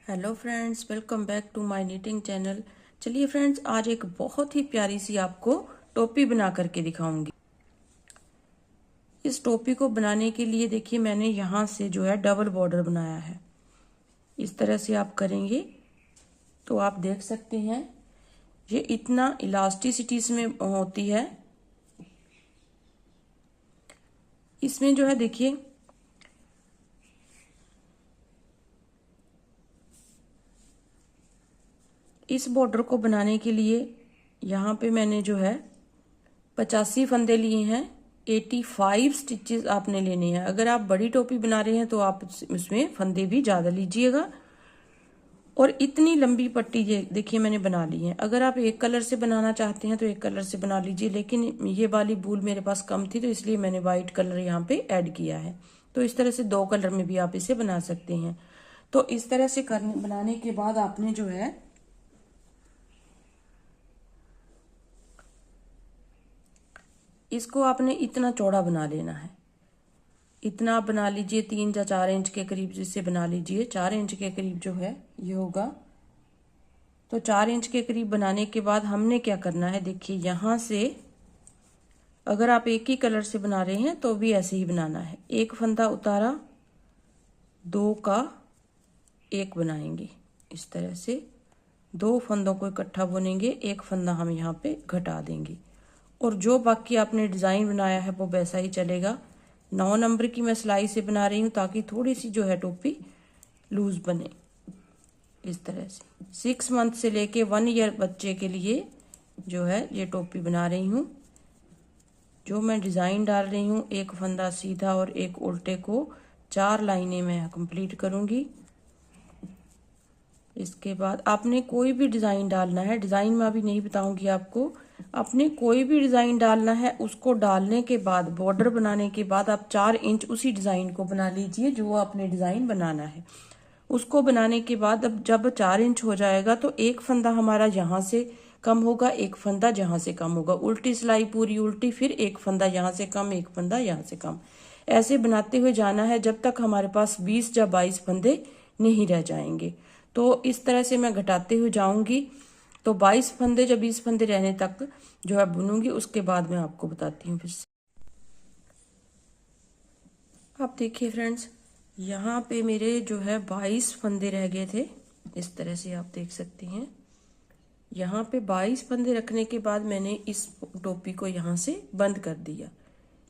Hello friends, welcome back to my knitting channel. चलिए friends, आज एक बहुत ही प्यारी सी आपको टोपी बना करके दिखाऊंगी। इस टोपी को बनाने के लिए देखिए मैंने यहाँ से जो है डबल बॉर्डर बनाया है। इस तरह से आप करेंगे तो आप देख सकते हैं ये इतना इलास्टिसिटी इसमें होती है। इसमें जो है देखिए इस बॉर्डर को बनाने के लिए यहाँ पे मैंने जो है 85 फंदे लिए हैं। 85 स्टिचेस आपने लेने हैं। अगर आप बड़ी टोपी बना रहे हैं तो आप उसमें फंदे भी ज़्यादा लीजिएगा। और इतनी लंबी पट्टी ये देखिए मैंने बना ली है। अगर आप एक कलर से बनाना चाहते हैं तो एक कलर से बना लीजिए, लेकिन ये वाली बूल मेरे पास कम थी तो इसलिए मैंने वाइट कलर यहाँ पे ऐड किया है। तो इस तरह से दो कलर में भी आप इसे बना सकते हैं। तो इस तरह से बनाने के बाद आपने जो है इसको आपने इतना चौड़ा बना लेना है। इतना आप बना लीजिए, 3 या 4 इंच के करीब जिससे बना लीजिए। 4 इंच के करीब जो है ये होगा। तो 4 इंच के करीब बनाने के बाद हमने क्या करना है, देखिए यहाँ से अगर आप एक ही कलर से बना रहे हैं तो भी ऐसे ही बनाना है। एक फंदा उतारा, दो का एक बनाएंगे। इस तरह से दो फंदों को इकट्ठा बुनेंगे, एक फंदा हम यहाँ पे घटा देंगे और जो बाकी आपने डिज़ाइन बनाया है वो वैसा ही चलेगा। 9 नंबर की मैं सिलाई से बना रही हूँ ताकि थोड़ी सी जो है टोपी लूज बने। इस तरह से 6 मंथ से लेके 1 ईयर बच्चे के लिए जो है ये टोपी बना रही हूँ। जो मैं डिज़ाइन डाल रही हूँ, एक फंदा सीधा और एक उल्टे को 4 लाइनें मैं कंप्लीट करूँगी। इसके बाद आपने कोई भी डिज़ाइन डालना है, डिज़ाइन मैं अभी नहीं बताऊंगी आपको। आपने कोई भी डिज़ाइन डालना है, उसको डालने के बाद बॉर्डर बनाने के बाद आप 4 इंच उसी डिज़ाइन को बना लीजिए जो आपने डिज़ाइन बनाना है। उसको बनाने के बाद अब जब 4 इंच हो जाएगा तो एक फंदा हमारा यहाँ से कम होगा, एक फंदा जहाँ से कम होगा। उल्टी सिलाई पूरी उल्टी, फिर एक फंदा यहाँ से कम, एक फंदा यहाँ से कम। ऐसे बनाते हुए जाना है जब तक हमारे पास 20 या 22 फंदे नहीं रह जाएंगे। तो इस तरह से मैं घटाते हुए जाऊंगी। तो 22 फंदे जब 20 फंदे रहने तक जो है बुनूंगी, उसके बाद मैं आपको बताती हूँ फिर से। आप देखिए फ्रेंड्स, यहाँ पे मेरे जो है 22 फंदे रह गए थे। इस तरह से आप देख सकते हैं। यहाँ पे 22 फंदे रखने के बाद मैंने इस टोपी को यहाँ से बंद कर दिया।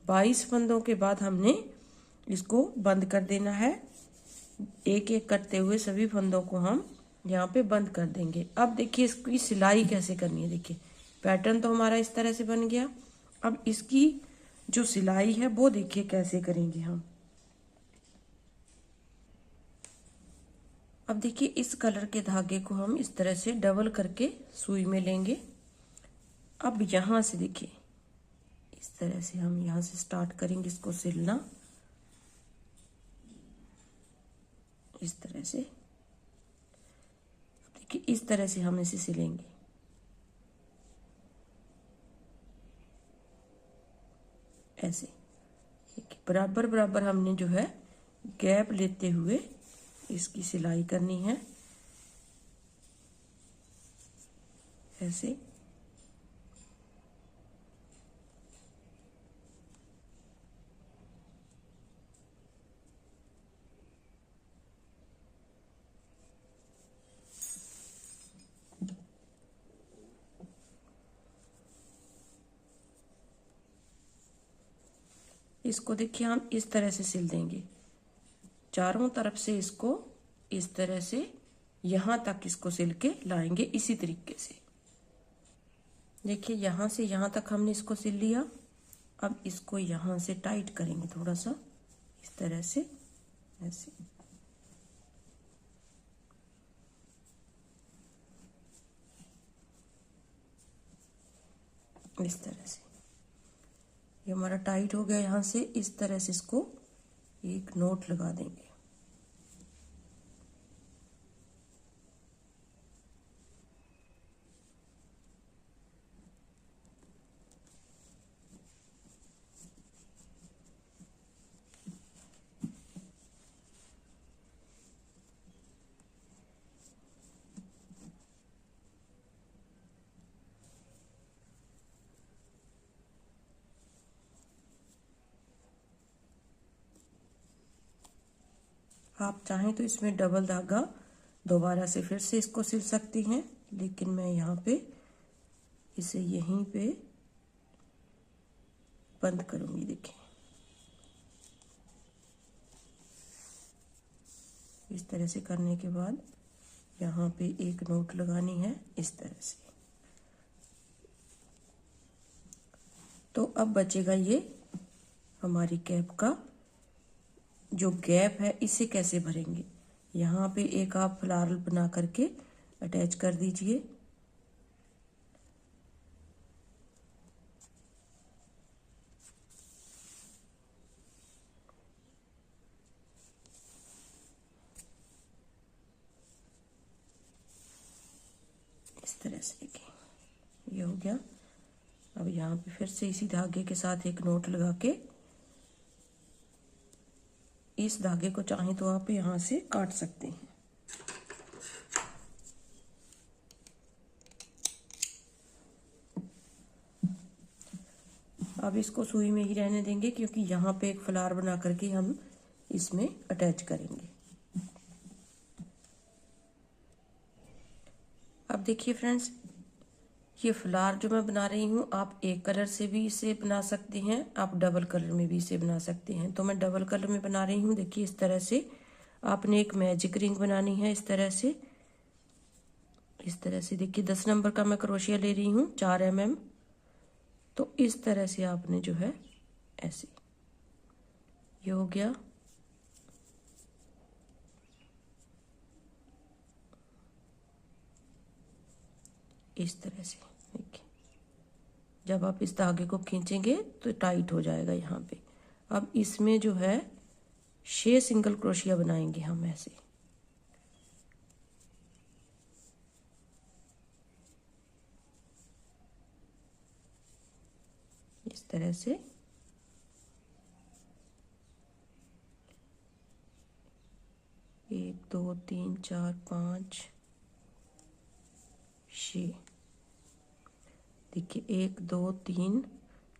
22 फंदों के बाद हमने इसको बंद कर देना है। एक एक करते हुए सभी फंदों को हम यहाँ पे बंद कर देंगे। अब देखिए इसकी सिलाई कैसे करनी है। देखिए पैटर्न तो हमारा इस तरह से बन गया। अब इसकी जो सिलाई है वो देखिए कैसे करेंगे हम। अब देखिए इस कलर के धागे को हम इस तरह से डबल करके सुई में लेंगे। अब यहाँ से देखिए इस तरह से हम यहाँ से स्टार्ट करेंगे इसको सिलना। इस तरह से देखिए इस तरह से हम इसे सिलेंगे। ऐसे बराबर बराबर हमने जो है गैप लेते हुए इसकी सिलाई करनी है। ऐसे इसको देखिए हम इस तरह से सिल देंगे। चारों तरफ से इसको इस तरह से यहाँ तक इसको सिल के लाएंगे इसी तरीके से। देखिए यहाँ से यहाँ तक हमने इसको सिल लिया। अब इसको यहाँ से टाइट करेंगे थोड़ा सा इस तरह से। ऐसे इस तरह से ये हमारा टाइट हो गया। यहाँ से इस तरह से इसको एक नोट लगा देंगे। आप चाहें तो इसमें डबल धागा दोबारा से फिर से इसको सिल सकती हैं, लेकिन मैं यहाँ पे इसे यहीं पे बंद करूंगी। देखिए इस तरह से करने के बाद यहाँ पे एक नोट लगानी है इस तरह से। तो अब बचेगा ये हमारी कैप का जो गैप है, इसे कैसे भरेंगे। यहाँ पे एक आप फ्लावर बना करके अटैच कर दीजिए। इस तरह से देखिए ये हो गया। अब यहाँ पे फिर से इसी धागे के साथ एक नोट लगा के इस धागे को चाहे तो आप यहाँ से काट सकते हैं। अब इसको सुई में ही रहने देंगे, क्योंकि यहाँ पे एक फ्लावर बना करके हम इसमें अटैच करेंगे। अब देखिए फ्रेंड्स, ये फ्लावर जो मैं बना रही हूँ, आप एक कलर से भी इसे बना सकते हैं, आप डबल कलर में भी इसे बना सकते हैं। तो मैं डबल कलर में बना रही हूँ। देखिए इस तरह से आपने एक मैजिक रिंग बनानी है। इस तरह से देखिए 10 नंबर का मैं क्रोशिया ले रही हूँ, 4 mm। तो इस तरह से आपने जो है ऐसे, ये हो गया। इस तरह से देखिए, जब आप इस धागे को खींचेंगे तो टाइट हो जाएगा यहाँ पे। अब इसमें जो है 6 सिंगल क्रोशिया बनाएंगे हम ऐसे। इस तरह से 1 2 3 4 5 6। देखिए 1 2 3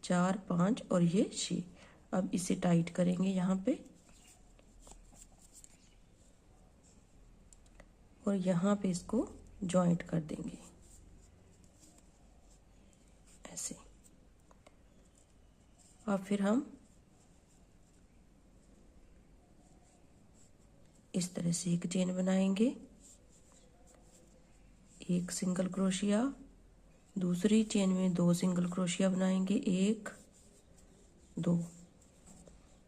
4 5 और ये 6। अब इसे टाइट करेंगे यहाँ पे और यहाँ पे इसको जॉइंट कर देंगे ऐसे। अब फिर हम इस तरह से एक चेन बनाएंगे, एक सिंगल क्रोशिया, दूसरी चेन में 2 सिंगल क्रोशिया बनाएंगे, 1 2,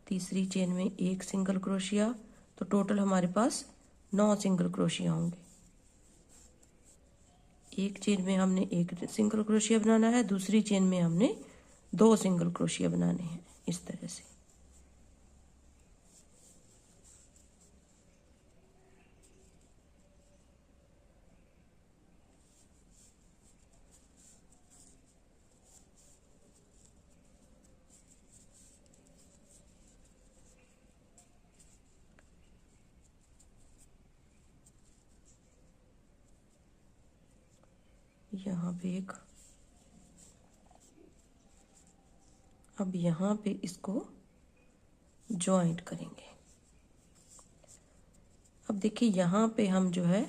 तीसरी चेन में 1 सिंगल क्रोशिया। तो टोटल हमारे पास 9 सिंगल क्रोशिया होंगे। एक चेन में हमने 1 सिंगल क्रोशिया बनाना है, दूसरी चेन में हमने 2 सिंगल क्रोशिया बनाने हैं इस तरह से। यहाँ पे एक, अब यहाँ पे इसको जॉइंट करेंगे। अब देखिए यहाँ पे हम जो है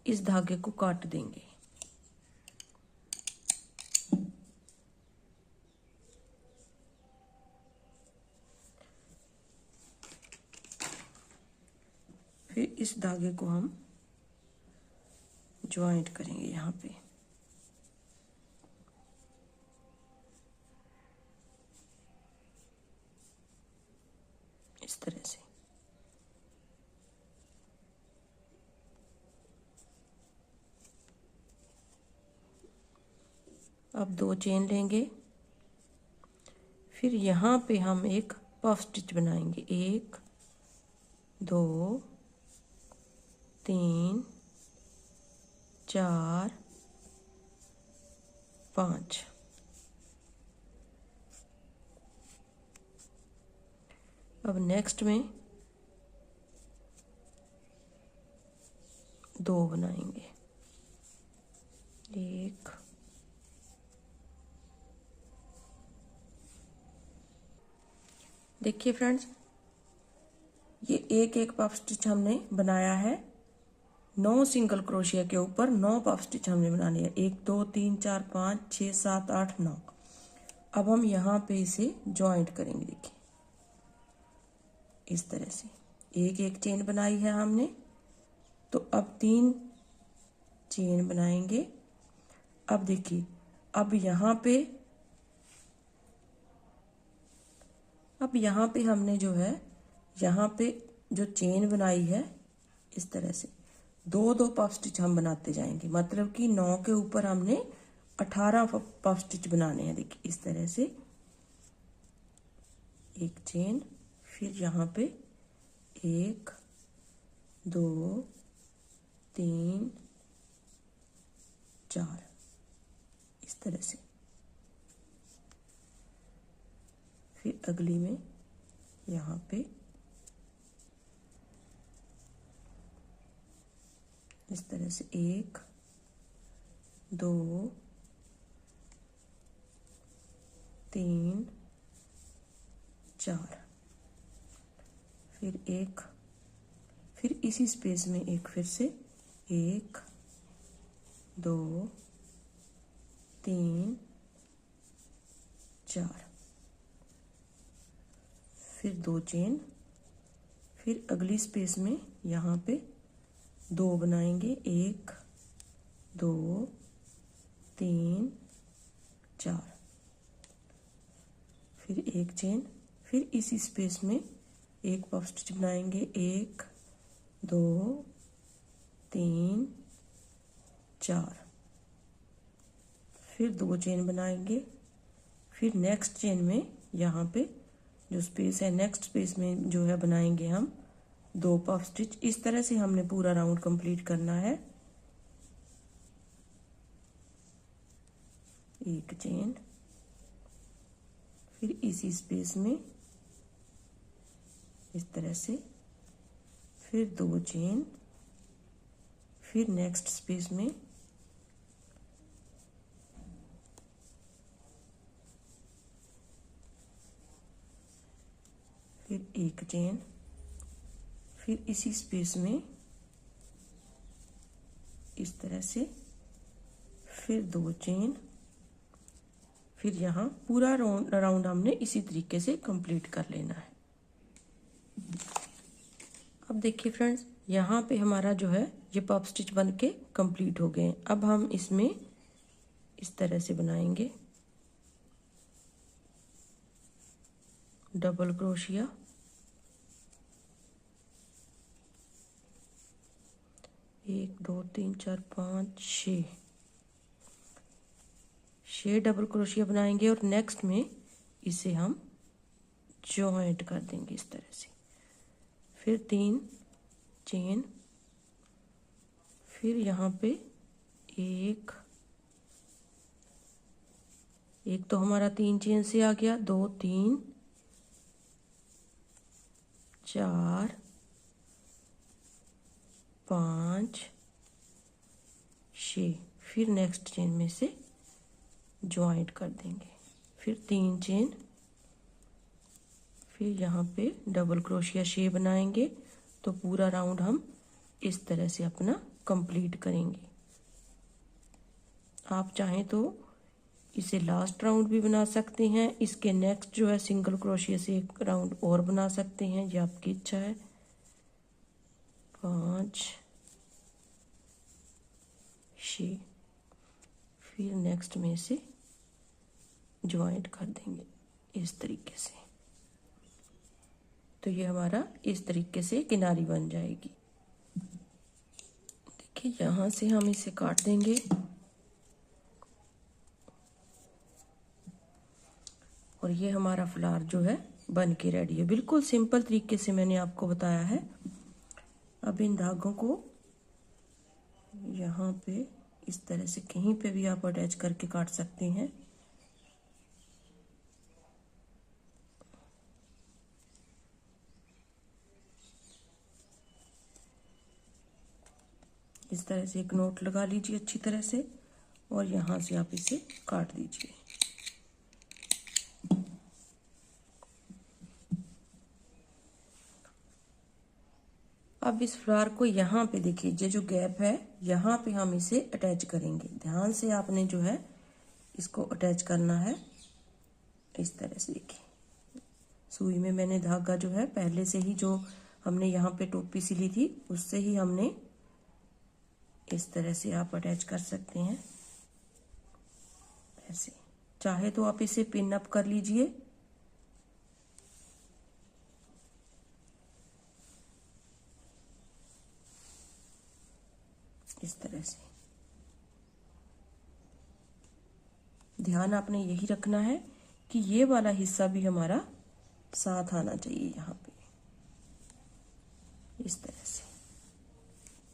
इस धागे को काट देंगे। फिर इस धागे को हम जॉइंट करेंगे यहाँ पे। इस तरह से अब 2 चेन लेंगे, फिर यहाँ पे हम एक पफ स्टिच बनाएंगे। 1 2 3 4 5। अब नेक्स्ट में 2 बनाएंगे, 1 देखिए फ्रेंड्स, ये एक एक पफ स्टिच हमने बनाया है 9 सिंगल क्रोशिया के ऊपर 9 पफ स्टिच हमने बनाने हैं। 1 2 3 4 5 6 7 8 9। अब हम यहाँ पे इसे जॉइंट करेंगे। देखिए इस तरह से एक एक चेन बनाई है हमने, तो अब 3 चेन बनाएंगे। अब देखिए अब यहाँ पे हमने जो है यहाँ पे जो चेन बनाई है इस तरह से 2-2 पफ स्टिच हम बनाते जाएंगे। मतलब कि 9 के ऊपर हमने 18 पफ स्टिच बनाने हैं। देखिए इस तरह से एक चेन, फिर यहाँ पे 1 2 3 4 इस तरह से। फिर अगली में यहाँ पे इस तरह से 1 2 3 4, फिर एक, फिर इसी स्पेस में एक फिर से 1 2 3 4, फिर 2 चेन, फिर अगली स्पेस में यहाँ पे 2 बनाएंगे। 1 2 3 4, फिर एक चेन, फिर इसी स्पेस में एक पफ स्टिच बनाएंगे। 1 2 3 4, फिर 2 चेन बनाएंगे। फिर नेक्स्ट चेन में यहाँ पे जो स्पेस है नेक्स्ट स्पेस में जो है बनाएंगे हम 2 पफ स्टिच। इस तरह से हमने पूरा राउंड कंप्लीट करना है। एक चेन, फिर इसी स्पेस में इस तरह से, फिर 2 चेन, फिर नेक्स्ट स्पेस में फिर एक चेन, फिर इसी स्पेस में इस तरह से, फिर 2 चेन, फिर यहाँ पूरा राउंड हमने इसी तरीके से कंप्लीट कर लेना है। अब देखिए फ्रेंड्स, यहाँ पे हमारा जो है ये पफ स्टिच बन के कंप्लीट हो गए। अब हम इसमें इस तरह से बनाएंगे डबल क्रोशिया, एक 2 3 4 5 6 डबल क्रोशिया बनाएंगे और नेक्स्ट में इसे हम जॉइंट कर देंगे इस तरह से। फिर 3 चेन, फिर यहाँ पे एक तो हमारा 3 चेन से आ गया, 2 3 4 5 6, फिर नेक्स्ट चेन में से जॉइंट कर देंगे। फिर 3 चेन, फिर यहाँ पे डबल क्रोशिया 6 बनाएंगे। तो पूरा राउंड हम इस तरह से अपना कंप्लीट करेंगे। आप चाहें तो इसे लास्ट राउंड भी बना सकते हैं। इसके नेक्स्ट जो है सिंगल क्रोशिया से एक राउंड और बना सकते हैं, ये आपकी इच्छा है। 5 6, फिर नेक्स्ट में से ज्वाइंट कर देंगे इस तरीके से। तो ये हमारा इस तरीके से किनारी बन जाएगी। देखिए यहाँ से हम इसे काट देंगे और ये हमारा फ्लावर जो है बन के रेडी है। बिल्कुल सिंपल तरीके से मैंने आपको बताया है। अब इन धागों को यहाँ पे इस तरह से कहीं पे भी आप अटैच करके काट सकते हैं। इस तरह से एक नोट लगा लीजिए अच्छी तरह से और यहाँ से आप इसे काट दीजिए। अब इस फ्लावर को यहाँ पे देखिए, ये जो गैप है यहाँ पे हम इसे अटैच करेंगे। ध्यान से आपने जो है इसको अटैच करना है इस तरह से। देखिए सुई में मैंने धागा जो है पहले से ही, जो हमने यहाँ पे टोपी सिली थी उससे ही हमने इस तरह से आप अटैच कर सकते हैं ऐसे। चाहे तो आप इसे पिन अप कर लीजिए, इस तरह से। ध्यान आपने यही रखना है कि ये वाला हिस्सा भी हमारा साथ आना चाहिए यहाँ पे, इस तरह से,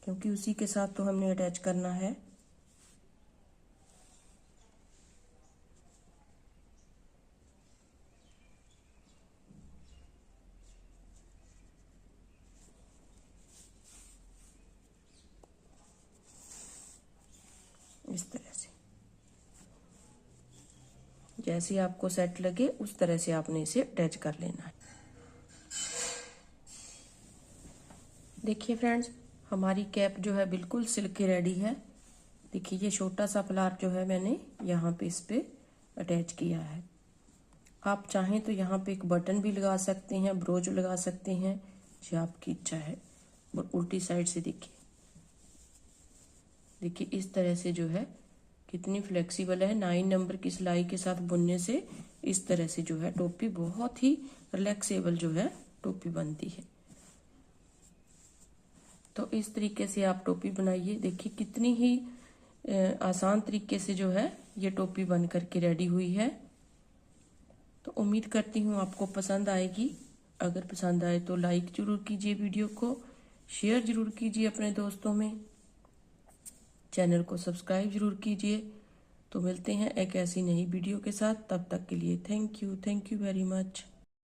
क्योंकि उसी के साथ तो हमने अटैच करना है। इस तरह से जैसे आपको सेट लगे उस तरह से आपने इसे अटैच कर लेना है। देखिए फ्रेंड्स, हमारी कैप जो है बिल्कुल सिल्क की रेडी है। देखिए ये छोटा सा फ्लावर जो है मैंने यहाँ पे इस पे अटैच किया है। आप चाहें तो यहाँ पे एक बटन भी लगा सकते हैं, ब्रोच लगा सकते हैं, जो आपकी इच्छा है। उल्टी साइड से देखिए इस तरह से जो है कितनी फ्लेक्सिबल है। 9 नंबर की सिलाई के साथ बुनने से इस तरह से जो है टोपी बहुत ही रिलैक्सेबल जो है टोपी बनती है। तो इस तरीके से आप टोपी बनाइए। देखिए कितनी ही आसान तरीके से जो है ये टोपी बन करके रेडी हुई है। तो उम्मीद करती हूँ आपको पसंद आएगी। अगर पसंद आए तो लाइक जरूर कीजिए, वीडियो को शेयर जरूर कीजिए अपने दोस्तों में, चैनल को सब्सक्राइब जरूर कीजिए। तो मिलते हैं एक ऐसी नई वीडियो के साथ, तब तक के लिए थैंक यू वेरी मच।